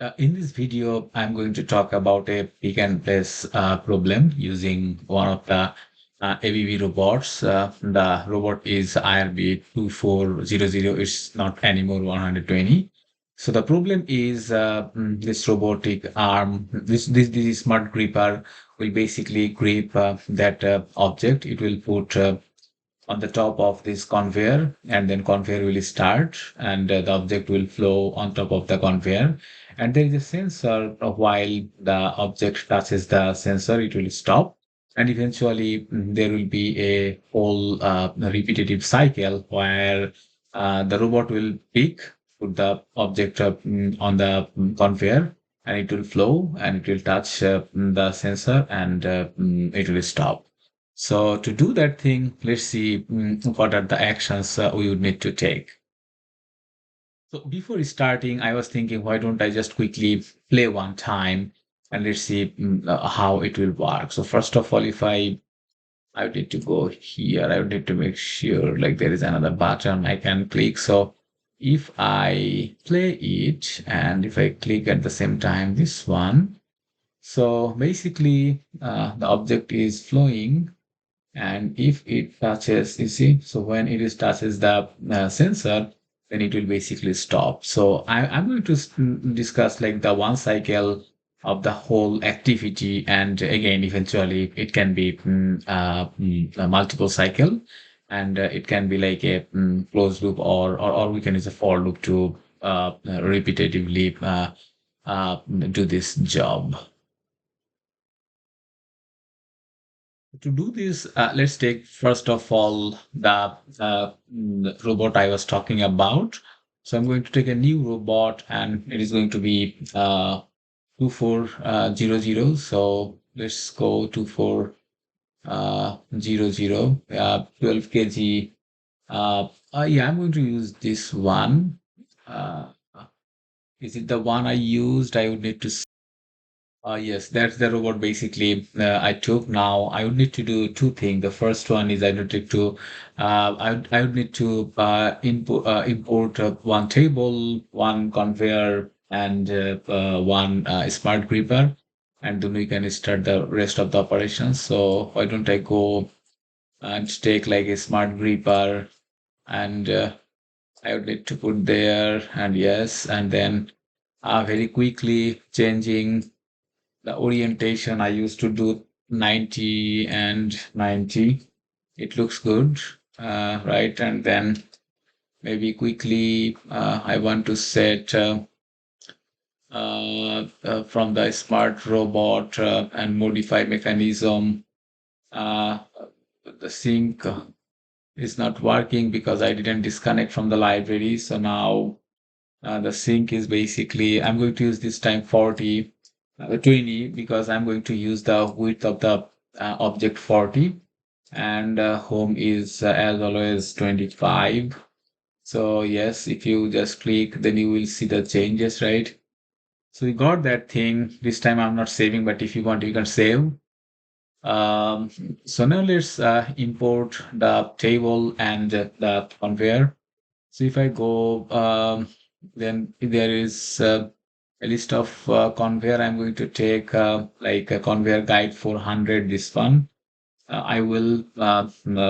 In this video, I'm going to talk about a pick and place problem using one of the ABB robots. The robot is IRB 2400. It's not anymore 120. So the problem is this robotic arm, this smart gripper will basically grip that object. It will put on the top of this conveyor, and then conveyor will start, and the object will flow on top of the conveyor, and there is a sensor. While the object touches the sensor, it will stop, and eventually there will be a whole repetitive cycle where the robot will put the object on the conveyor, and it will flow, and it will touch the sensor, and it will stop. So to do that thing, let's see what are the actions we would need to take. So before starting, I was thinking, why don't I just quickly play one time and let's see how it will work. So first of all, if I would need to go here, I would need to make sure like there is another button I can click. So if I play it and if I click at the same time this one, so basically the object is flowing, and if it touches, you see, so when it is touches the sensor, then it will basically stop. So I'm going to discuss like the one cycle of the whole activity, and again eventually it can be a multiple cycle, and it can be like a closed loop, or we can use a for loop to repetitively do this job. To do this, let's take first of all the robot I was talking about. So I'm going to take a new robot, and it is going to be 2400. So let's go 2400, 12 kg. Yeah, I'm going to use this one. Uh, is it the one I used? I would need to. Yes, that's the robot basically I took. Now I would need to do two things. The first one is I would need to I would need to import one table, one conveyor, and one smart gripper, and then we can start the rest of the operations. So why don't I go and take like a smart gripper, and I would need to put there, and yes, and then very quickly changing the orientation. I used to do 90 and 90. It looks good, right? And then maybe quickly I want to set from the smart robot and modify mechanism. Uh, the sync is not working because I didn't disconnect from the library. So now the sync is basically, I'm going to use this time 40, 20, because I'm going to use the width of the object 40, and home is as always 25. So yes, if you just click, then you will see the changes, right? So we got that thing. This time I'm not saving, but if you want, you can save. Um, so now let's import the table and the conveyor. So if I go, then there is a list of conveyor. I'm going to take like a conveyor guide 400, this one. I will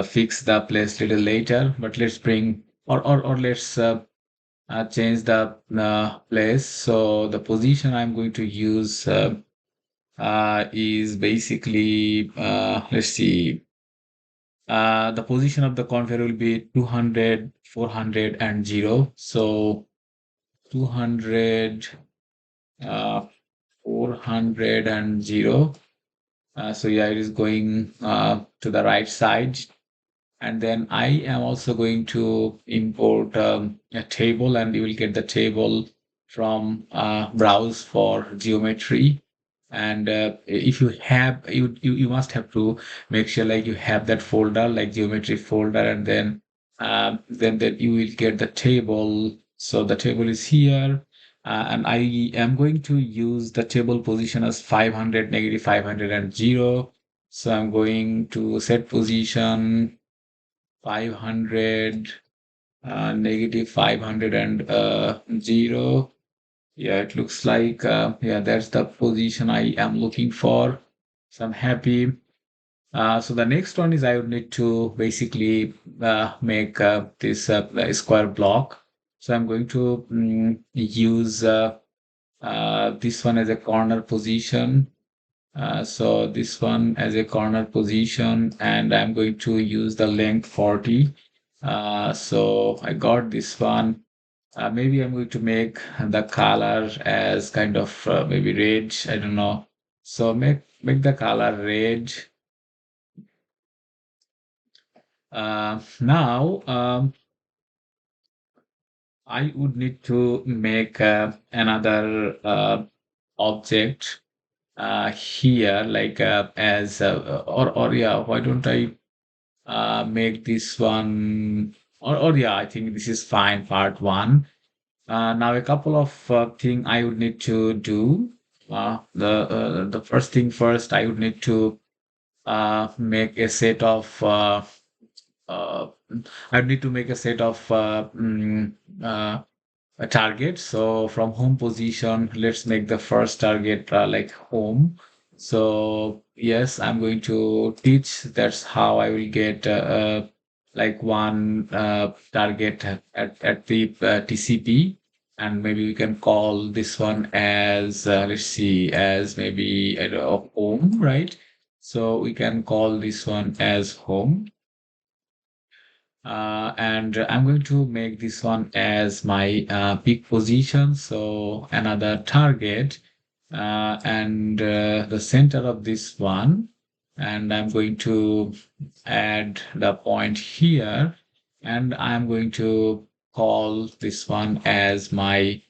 fix the place little later, but let's bring, or let's change the place. So the position I'm going to use is basically, let's see, the position of the conveyor will be 200, 400, and 0. So 200, uh, 400, and 0. So yeah, it is going to the right side. And then I am also going to import a table, and you will get the table from browse for geometry. And if you have, you must have to make sure like you have that folder, like geometry folder, and then that you will get the table. So the table is here, and I am going to use the table position as 500, negative 500, and 0. So I'm going to set position 500, negative 500, and 0. Yeah, it looks like, yeah, that's the position I am looking for. So I'm happy. So the next one is I would need to basically make this a square block. So I'm going to use this one as a corner position. So this one as a corner position, and I'm going to use the length 40. So I got this one. Maybe I'm going to make the color as kind of maybe red. I don't know. So make the color red. Now I would need to make another object here, like as or yeah. Why don't I make this one? Or yeah, I think this is fine. Part one. Now a couple of thing I would need to do. The first thing first, I would need to make a set of uh, I need to make a set of uh, a target. So from home position, let's make the first target like home. So yes, I'm going to teach. That's how I will get like one target at the TCP. And maybe we can call this one as, let's see, as maybe home, right? So we can call this one as home. And I'm going to make this one as my peak position. So another target and the center of this one. And I'm going to add the point here. And I'm going to call this one as my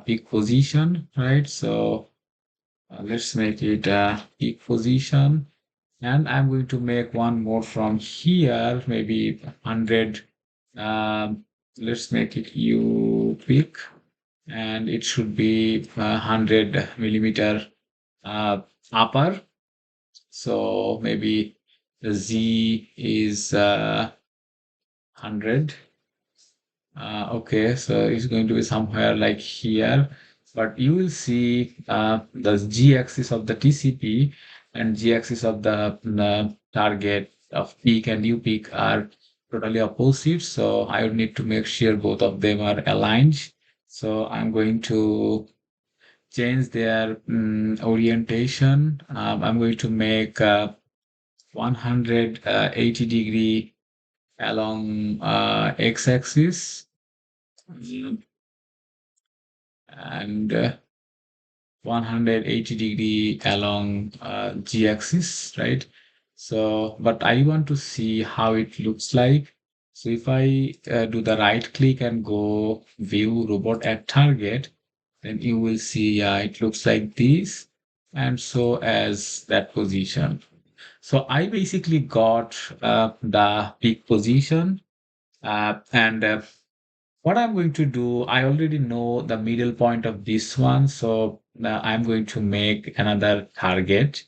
peak position, right? So let's make it peak position. And I'm going to make one more from here, maybe 100. Um, let's make it U peak, and it should be 100 millimeter uh, upper. So maybe the Z is 100. Okay, so it's going to be somewhere like here, but you will see the g-axis of the TCP and g-axis of the target of peak and U peak are totally opposite. So I would need to make sure both of them are aligned. So I'm going to change their orientation. I'm going to make 180-degree along x-axis and 180-degree along g-axis, right? So, but I want to see how it looks like. So if I do the right click and go view robot at target, then you will see it looks like this, and so as that position. So I basically got the peak position, and what I'm going to do, I already know the middle point of this one. So I'm going to make another target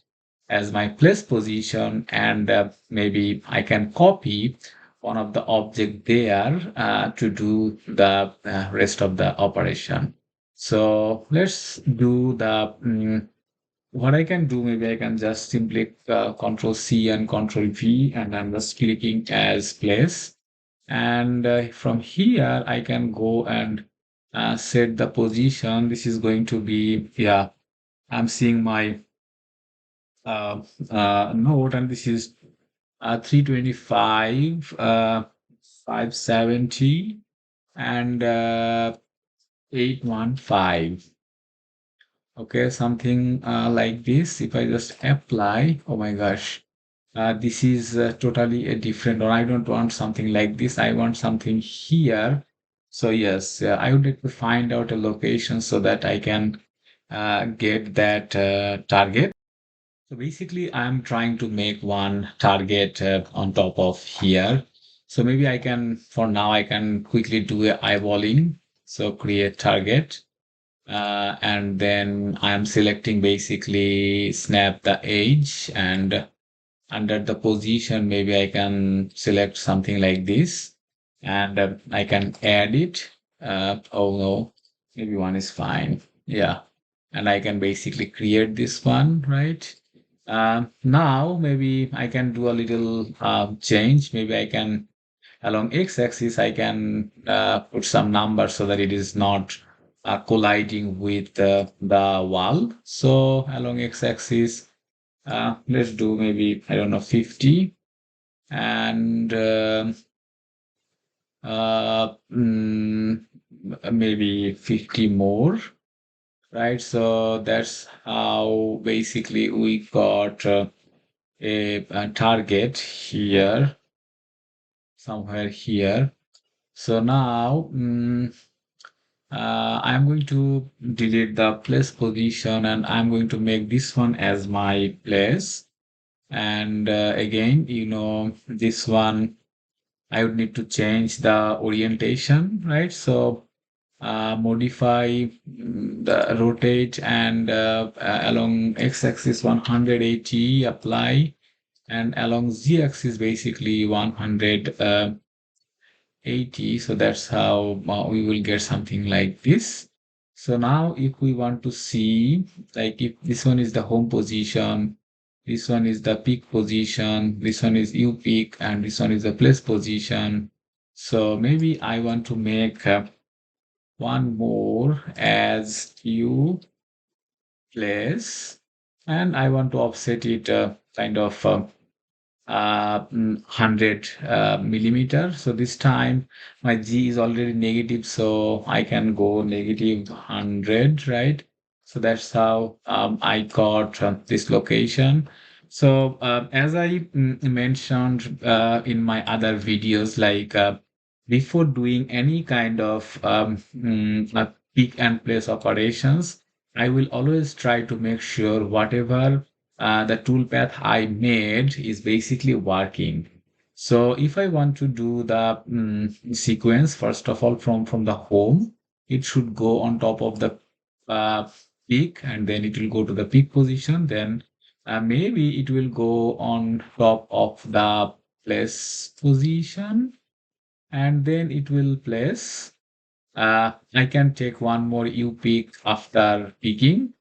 as my place position, and maybe I can copy one of the object there to do the rest of the operation. So let's do the what I can do. Maybe I can just simply Control C and Control V, and I'm just clicking as place. And from here, I can go and set the position. This is going to be, yeah, I'm seeing my uh, node, and this is 325, 570, and 815. Okay, something like this. If I just apply, oh my gosh, this is totally a different, or I don't want something like this. I want something here. So yes, I would need to find out a location so that I can get that target. So basically, I'm trying to make one target on top of here. So maybe I can, for now, I can quickly do a eyeballing. So create target. And then I'm selecting basically snap the edge, and under the position, maybe I can select something like this, and I can add it. Oh no, maybe one is fine. Yeah. And I can basically create this one, right? Now maybe I can do a little change. Maybe I can along x-axis I can put some numbers so that it is not colliding with the wall. So along x-axis, let's do maybe I don't know 50 and maybe 50 more, right? So that's how basically we got a target here, somewhere here. So now I'm going to delete the place position and I'm going to make this one as my place. And again, this one, I would need to change the orientation, right? So modify the rotate and along x-axis 180 apply and along z-axis basically 100 80. So that's how we will get something like this. So now if we want to see, like if this one is the home position, this one is the peak position, this one is U peak, and this one is the place position. So maybe I want to make one more as U place, and I want to offset it kind of 100 millimeter. So this time my G is already negative, so I can go negative 100, right? So that's how I got this location. So as I mentioned in my other videos, like before doing any kind of pick and place operations, I will always try to make sure whatever the toolpath I made is basically working. So if I want to do the sequence, first of all, from the home, it should go on top of the uh, peak, and then it will go to the peak position. Then maybe it will go on top of the place position, and then it will place. I can take one more U peak after peaking,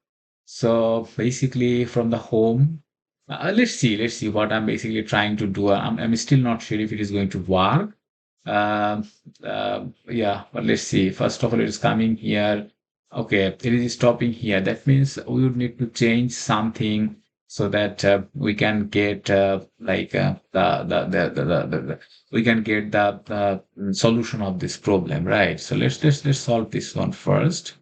so basically, from the home, let's see what I'm basically trying to do. I'm still not sure if it is going to work. Um, yeah, but let's see. First of all, it is coming here. Okay, it is stopping here. That means we would need to change something so that we can get like we can get the solution of this problem, right? So let's solve this one first.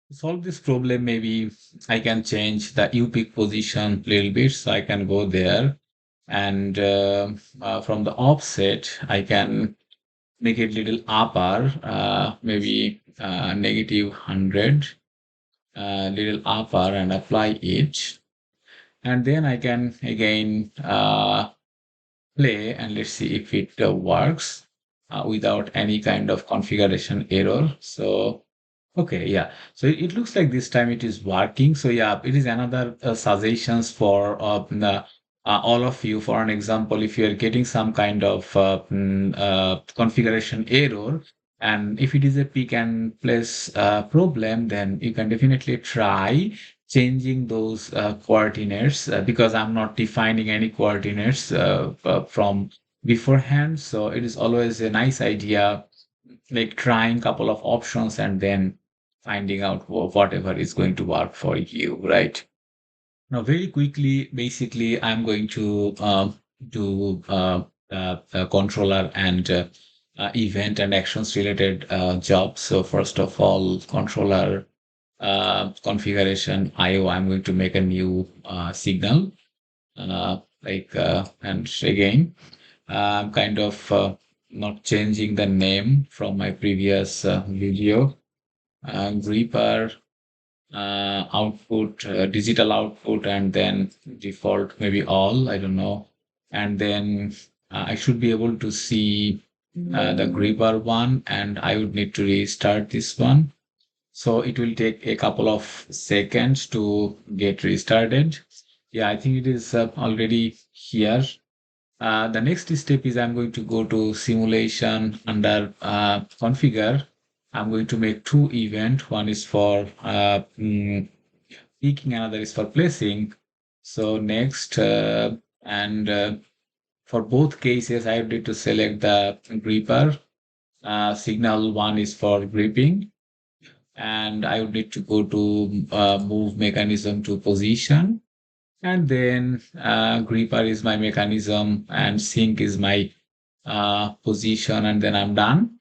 Solve this problem, maybe I can change the U peak position a little bit, so I can go there, and from the offset I can make it little upper, maybe negative 100, little upper, and apply it, and then I can again play, and let's see if it works without any kind of configuration error. So okay, yeah. So it looks like this time it is working. So yeah, it is another suggestions for all of you. For an example, if you are getting some kind of configuration error, and if it is a pick and place problem, then you can definitely try changing those coordinates, because I'm not defining any coordinates from beforehand. So it is always a nice idea, like trying couple of options and then finding out whatever is going to work for you, right? Now, very quickly, basically, I'm going to do controller and event and actions related jobs. So first of all, controller configuration IO, I'm going to make a new signal, and again, I'm kind of not changing the name from my previous video. Gripper output, digital output, and then default, maybe all, I don't know. And then I should be able to see the gripper one, and I would need to restart this one. So it will take a couple of seconds to get restarted. Yeah, I think it is already here. The next step is I'm going to go to simulation under configure. I'm going to make two event. One is for peaking, another is for placing. So next, and for both cases, I need to select the gripper. Signal one is for gripping, and I would need to go to move mechanism to position, and then gripper is my mechanism, and sync is my position, and then I'm done.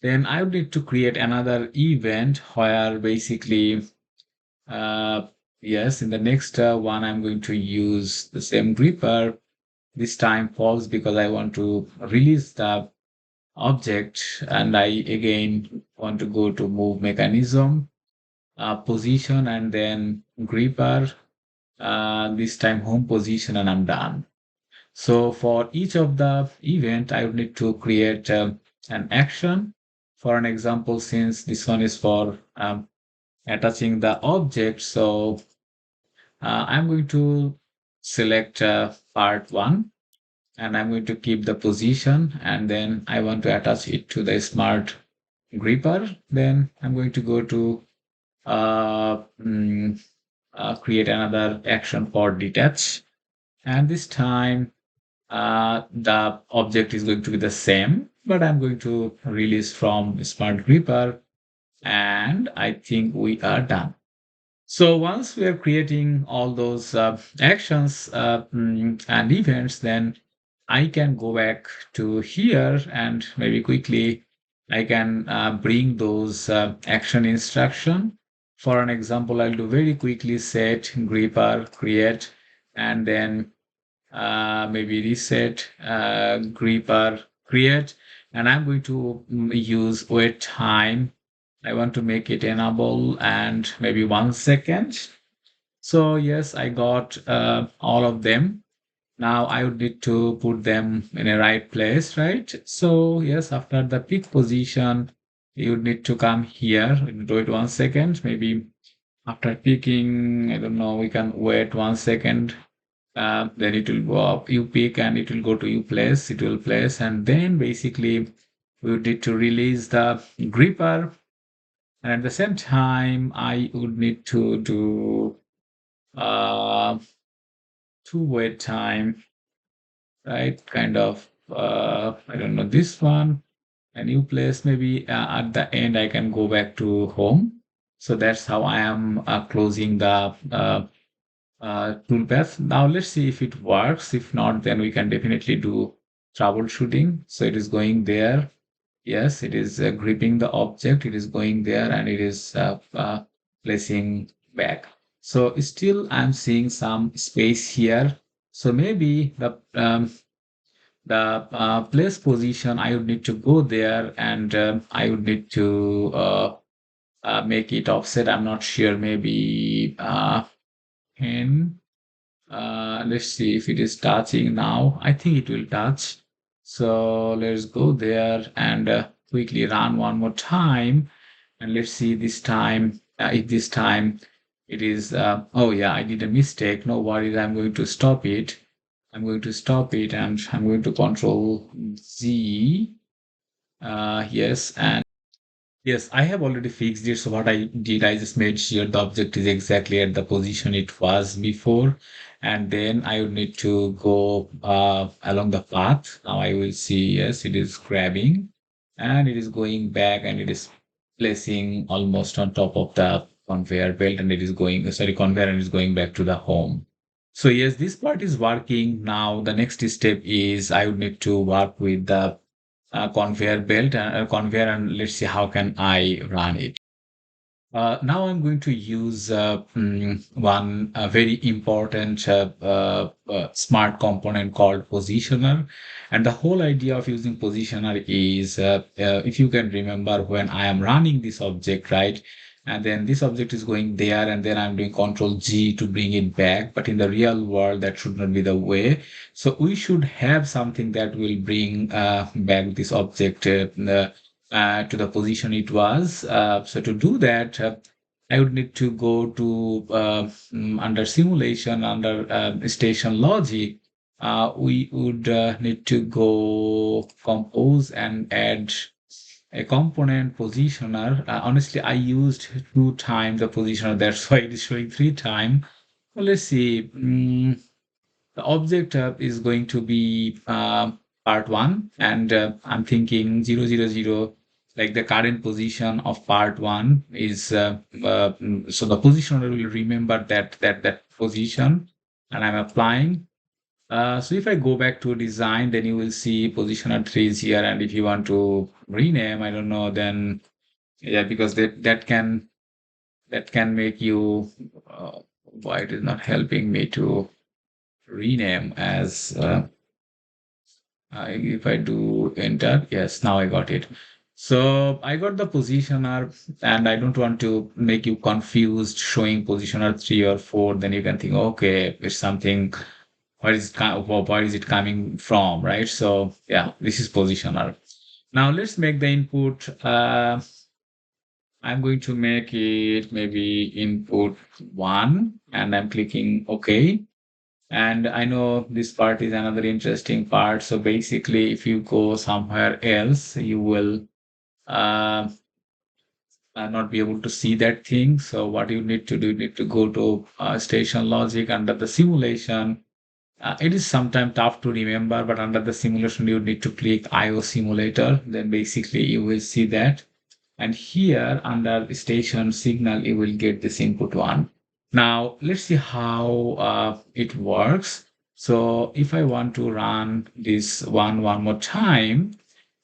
Then I would need to create another event where basically, uh, yes, in the next one, I'm going to use the same gripper. This time false because I want to release the object, and I again want to go to move mechanism, position, and then gripper. This time home position, and I'm done. So for each of the event, I would need to create an action. For an example, since this one is for attaching the object, so I'm going to select part one, and I'm going to keep the position, and then I want to attach it to the smart gripper. Then I'm going to go to uh, mm, create another action for detach, and this time the object is going to be the same, but I'm going to release from smart gripper, and I think we are done. So once we are creating all those actions and events, then I can go back to here, and maybe quickly I can bring those action instruction. For an example, I'll do very quickly set gripper create, and then maybe reset gripper create, and I'm going to use wait time. I want to make it enable and maybe 1 second. So yes, I got all of them. Now I would need to put them in a right place, right? So yes, after the peak position, you would need to come here. Do it 1 second. Maybe after peaking, I don't know, we can wait 1 second. Then it will go up, you pick, and it will go to you place, it will place, and then basically we would need to release the gripper, and at the same time I would need to do uh two wait time, right? Kind of I don't know, this one, a new place, maybe at the end I can go back to home. So that's how I am closing the toolpath. Now let's see if it works. If not, then we can definitely do troubleshooting. So it is going there. Yes, it is gripping the object. It is going there, and it is placing back. So still, I'm seeing some space here. So maybe the place position, I would need to go there, and I would need to make it offset. I'm not sure. Maybe in let's see if it is touching now. I think it will touch. So let's go there and quickly run one more time. And let's see this time, if this time it is, oh yeah, I did a mistake. No worries. I'm going to stop it. I'm going to stop it, and I'm going to control Z. Yes, and yes, I have already fixed it. So what I did, I just made sure the object is exactly at the position it was before. And then I would need to go along the path. Now I will see, yes, it is grabbing, and it is going back, and it is placing almost on top of the conveyor belt, and it is going, sorry, conveyor, and is going back to the home. So yes, this part is working. Now the next step is I would need to work with the conveyor belt and conveyor, and let's see how can I run it. Now I'm going to use one very important smart component called positioner. And the whole idea of using positioner is, if you can remember, when I am running this object, right? And then this object is going there, and then I'm doing Control G to bring it back. But in the real world, that should not be the way. So we should have something that will bring back this object to the position it was. So to do that, I would need to go to under simulation, under station logic. we would need to go compose and add a component positioner. Honestly, I used 2 times the positioner. That's why it is showing 3 times. Well, let's see. The object is going to be part one, and I'm thinking 000, like the current position of part one is so the positioner will remember that position, and I'm applying. So if I go back to design, then you will see positioner three is here, and if you want to rename, I don't know, then yeah, because that can make you. Why it is not helping me to rename as if I do enter, yes, now I got it. So I got the positioner, and I don't want to make you confused showing positioner 3 or 4. Then you can think, okay, it's something. Where is it coming from, right? So yeah, this is positioner. Now let's make the input. I'm going to make it maybe input one, and I'm clicking OK. And I know this part is another interesting part. So basically, if you go somewhere else, you will uh, not be able to see that thing. So what you need to do, you need to go to station logic under the simulation. It is sometimes tough to remember, but under the simulation, you need to click IO simulator. Then basically, you will see that. And here under the station signal, you will get this input one. Now, let's see how it works. So if I want to run this one more time,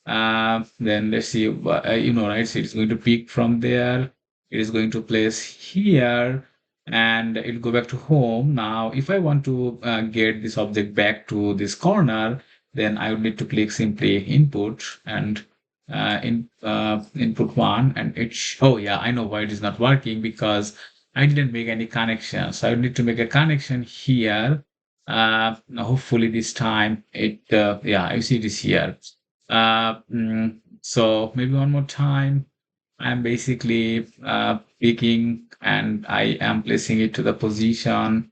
then let's see, right? So it's going to pick from there. It is going to place here and it'll go back to home. Now, if I want to get this object back to this corner, then I would need to click simply input and input one and oh yeah, I know why it is not working because I didn't make any connection. So I would need to make a connection here. Now hopefully this time yeah, I see this here. So maybe one more time. I'm basically picking and I am placing it to the position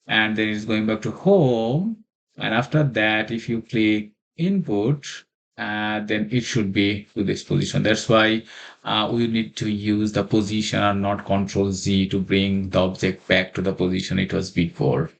and then it's going back to home. And after that, if you click input, then it should be to this position. That's why we need to use the position and not Control Z to bring the object back to the position it was before.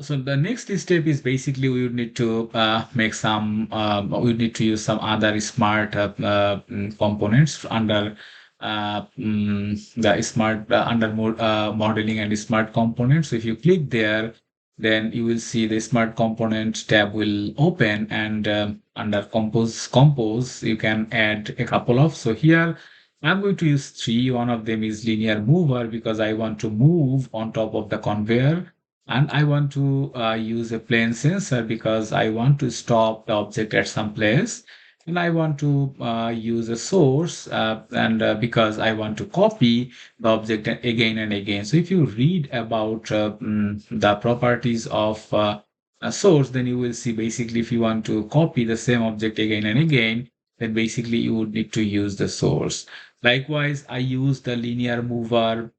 So the next step is basically we would need to make some, we would need to use some other smart components under the smart under modeling and smart components. So if you click there, then you will see the smart component tab will open and under compose, you can add a couple of. So here I'm going to use three. One of them is linear mover because I want to move on top of the conveyor and I want to use a plane sensor because I want to stop the object at some place. And I want to use a source and because I want to copy the object again and again. So if you read about the properties of a source, then you will see basically if you want to copy the same object again and again, then basically you would need to use the source. Likewise, I use the linear mover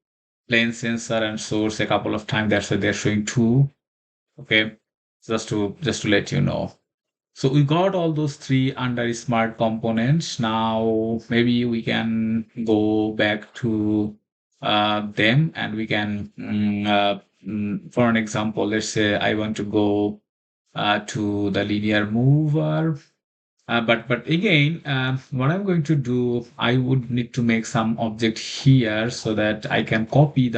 plane sensor and source a couple of times. That's why they're showing two. Okay, just to let you know. So we got all those three under smart components. Now maybe we can go back to them and we can, for an example, let's say I want to go to the linear mover but again, what I'm going to do, I would need to make some object here so that I can copy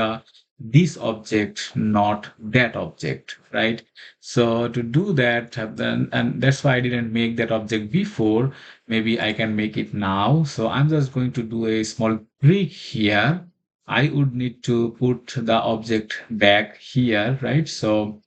this object, not that object, right? So to do that, then and that's why I didn't make that object before. Maybe I can make it now. So I'm just going to do a small trick here. I would need to put the object back here, right? So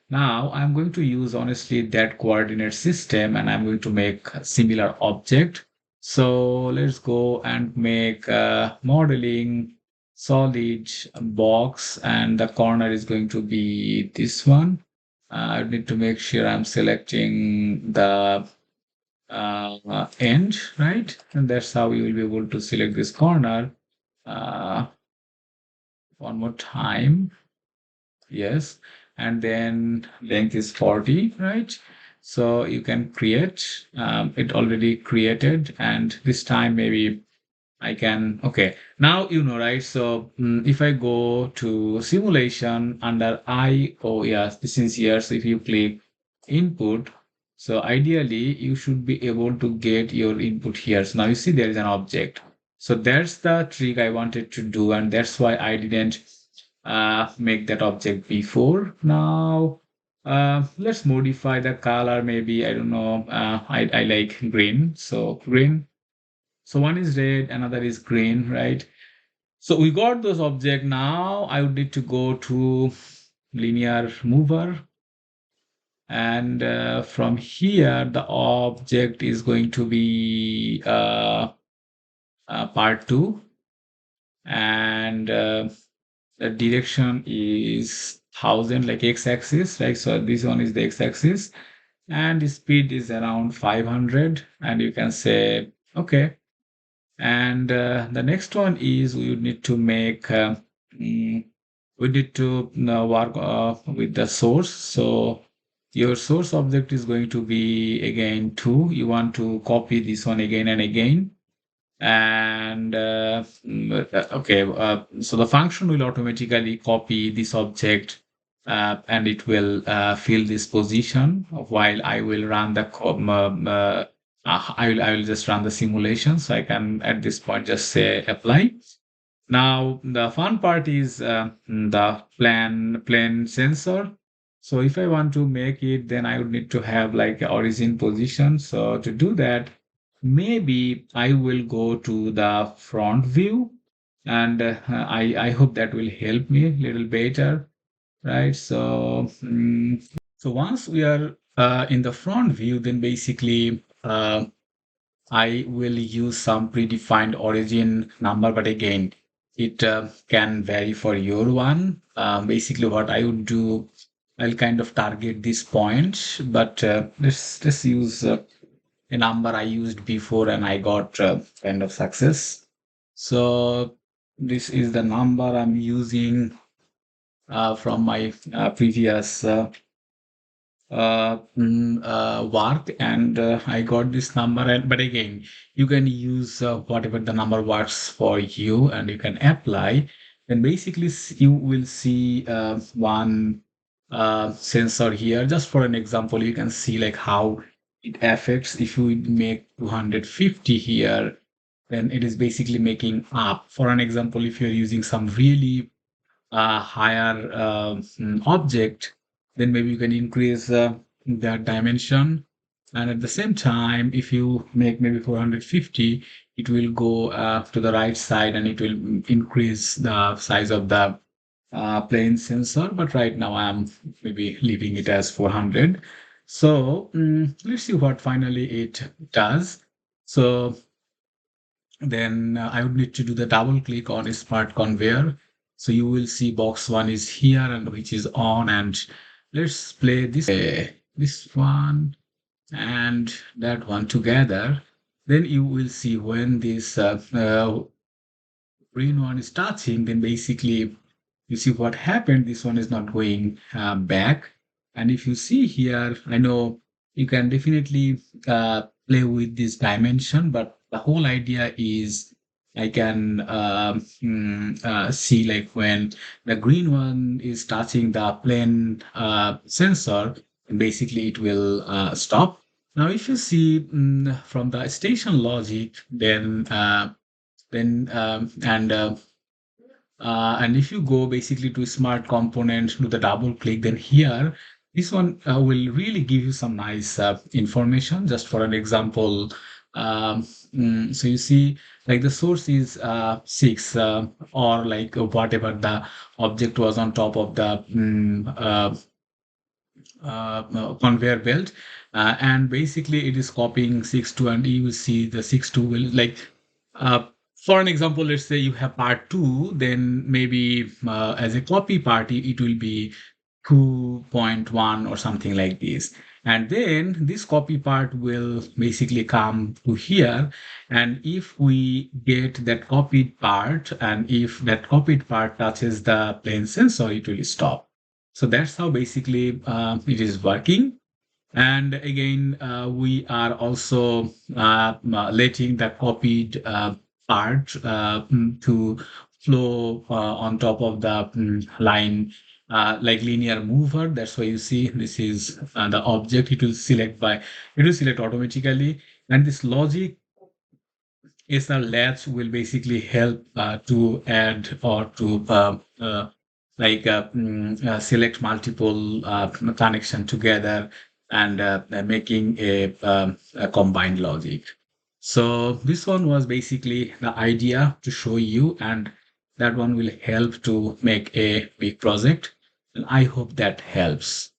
now I'm going to use honestly that coordinate system and I'm going to make a similar object. So let's go and make a modeling solid box and the corner is going to be this one. I need to make sure I'm selecting the end, right? And that's how you will be able to select this corner. Uh, one more time. Yes. And then length is 40, right? So you can create it already created. And this time maybe I can, okay. Now you know, right? So if I go to simulation under oh yes, this is here. So if you click input, so ideally you should be able to get your input here. So now you see there is an object. So that's the trick I wanted to do, and that's why I didn't make that object before. Now let's modify the color. Maybe I don't know. I like green. So green, so one is red, another is green, right? So we got those object. Now I would need to go to linear mover. And from here, the object is going to be part two. And the direction is 1000, like x-axis, right? So this one is the x-axis. And the speed is around 500. And you can say, okay. And the next one is we would need to make, we need to work with the source. So your source object is going to be again two. You want to copy this one again and again. And okay, so the function will automatically copy this object and it will fill this position while I will run the I will just run the simulation. So I can at this point just say apply. Now the fun part is the plane sensor. So if I want to make it, then I would need to have like a origin position. So to do that, maybe I will go to the front view, and I hope that will help me a little better, right? So so once we are in the front view, then basically I will use some predefined origin number, but again, it can vary for your one. Basically, what I would do, I'll kind of target this point, but let's use a number I used before and I got kind of success. So this is the number I'm using from my previous work, and I got this number. And but again, you can use whatever the number works for you, and you can apply. Then basically, you will see one sensor here. Just for an example, you can see like how it affects. If you make 250 here, then it is basically making up. For an example, if you're using some really higher object, then maybe you can increase that dimension. And at the same time, if you make maybe 450, it will go to the right side and it will increase the size of the plane sensor. But right now, I'm maybe leaving it as 400. So let's see what finally it does. So then I would need to do the double click on a smart conveyor. So you will see box one is here and which is on. And let's play this one and that one together. Then you will see when this green one is touching, then basically you see what happened. This one is not going back. And if you see here, I know you can definitely play with this dimension, but the whole idea is I can see like when the green one is touching the plane sensor, and basically it will stop. Now, if you see from the station logic, then and if you go basically to smart component, do the double click, then here, this one will really give you some nice information. Just for an example, so you see, like the source is 6, or like whatever the object was on top of the conveyor belt, and basically it is copying 6 2, and you will see the 6 2 will like for an example, let's say you have part 2, then maybe as a copy party it will be 2.1 or something like this. And then this copy part will basically come to here, and if we get that copied part, and if that copied part touches the plane sensor, it will stop. So that's how basically it is working. And again, we are also letting the copied part to flow on top of the line like linear mover. That's why you see this is the object. It will select automatically. And this logic is the latch will basically help to add or to select multiple connection together and making a combined logic. So this one was basically the idea to show you, and that one will help to make a big project. And I hope that helps.